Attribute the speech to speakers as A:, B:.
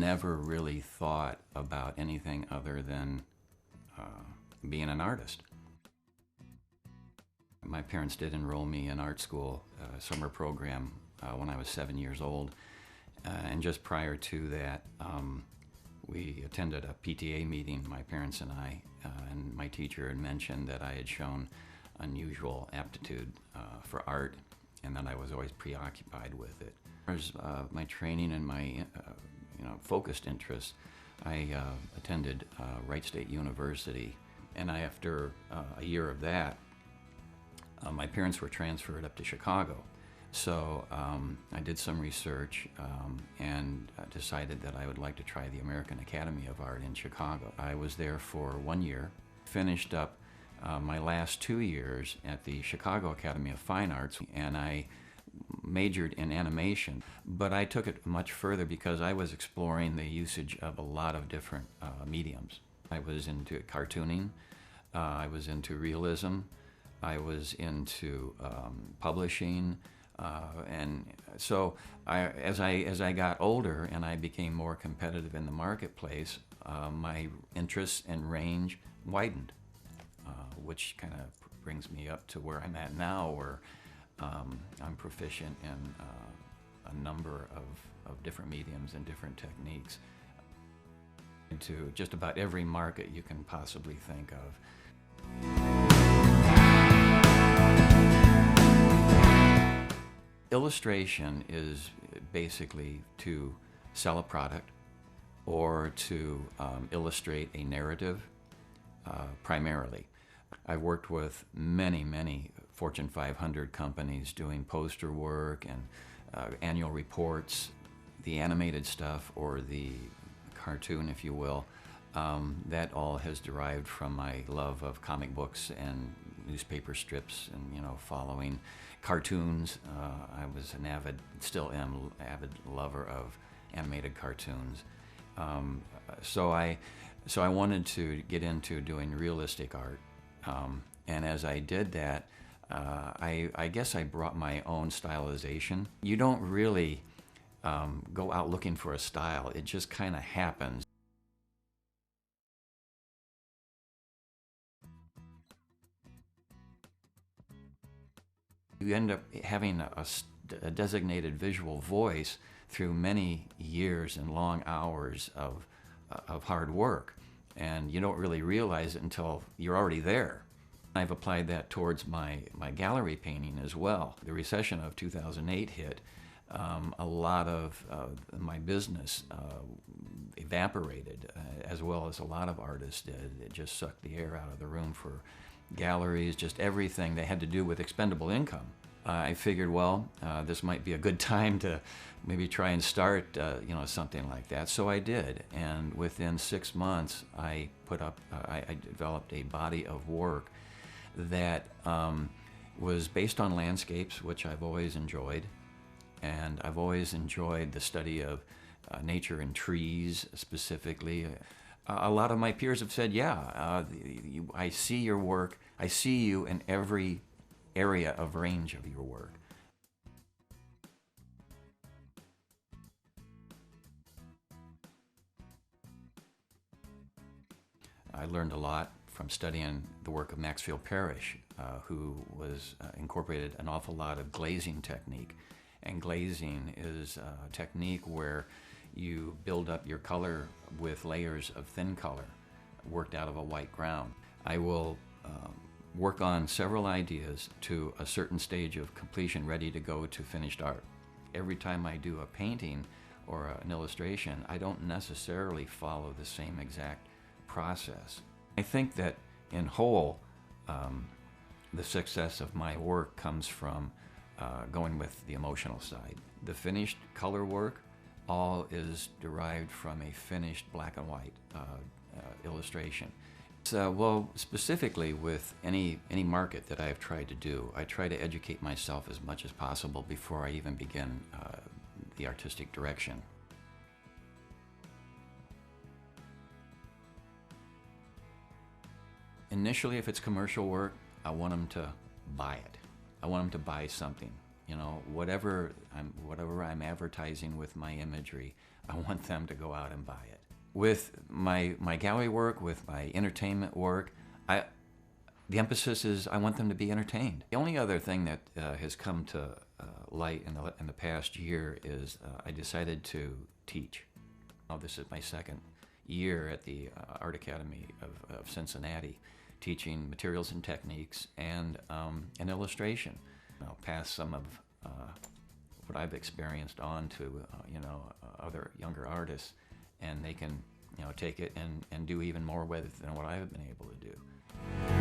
A: never really thought about anything other than being an artist. My parents did enroll me in art school, summer program, when I was 7 years old. And just prior to that, we attended a PTA meeting, my parents and I, and my teacher had mentioned that I had shown unusual aptitude for art, and that I was always preoccupied with it. As my training and my focused interests, I attended Wright State University, and after a year of that, my parents were transferred up to Chicago. So I did some research and decided that I would like to try the American Academy of Art in Chicago. I was there for 1 year, finished up my last 2 years at the Chicago Academy of Fine Arts, and I majored in animation. But I took it much further because I was exploring the usage of a lot of different mediums. I was into cartooning, I was into realism, I was into publishing, and so as I got older and I became more competitive in the marketplace, my interests and range widened, which kind of brings me up to where I'm at now, where I'm proficient in a number of different mediums and different techniques into just about every market you can possibly think of. Illustration is basically to sell a product or to illustrate a narrative, primarily. I've worked with many Fortune 500 companies doing poster work and annual reports, the animated stuff or the cartoon, if you will. That all has derived from my love of comic books and newspaper strips and, following cartoons. I was still am avid lover of animated cartoons. So I wanted to get into doing realistic art. And as I did that, I guess I brought my own stylization. You don't really go out looking for a style. It just kind of happens. You end up having a designated visual voice through many years and long hours of hard work, and you don't really realize it until you're already there. I've applied that towards my gallery painting as well. The recession of 2008 hit. A lot of my business evaporated, as well as a lot of artists did. It just sucked the air out of the room for galleries, just everything that had to do with expendable income. I figured, well, this might be a good time to maybe try and start, something like that. So I did, and within 6 months, I developed a body of work that was based on landscapes, which I've always enjoyed, and I've always enjoyed the study of nature and trees specifically. A lot of my peers have said, yeah, I see your work, I see you in every area of range of your work. I learned a lot from studying the work of Maxfield Parrish, who incorporated an awful lot of glazing technique. And glazing is a technique where you build up your color with layers of thin color worked out of a white ground. I will work on several ideas to a certain stage of completion, ready to go to finished art. Every time I do a painting or an illustration, I don't necessarily follow the same exact process. I think that in whole, the success of my work comes from going with the emotional side. The finished color work all is derived from a finished black and white illustration. So, well, specifically with any market that I've tried to do, I try to educate myself as much as possible before I even begin the artistic direction. Initially, if it's commercial work, I want them to buy it. I want them to buy something. You know, whatever I'm advertising with my imagery, I want them to go out and buy it. With my gallery work, with my entertainment work, the emphasis is I want them to be entertained. The only other thing that has come to light in the past year is I decided to teach. Now, this is my second year at the Art Academy of Cincinnati, teaching materials and techniques and illustration. I'll pass some of what I've experienced on to other younger artists, and they can take it and do even more with it than what I've been able to do.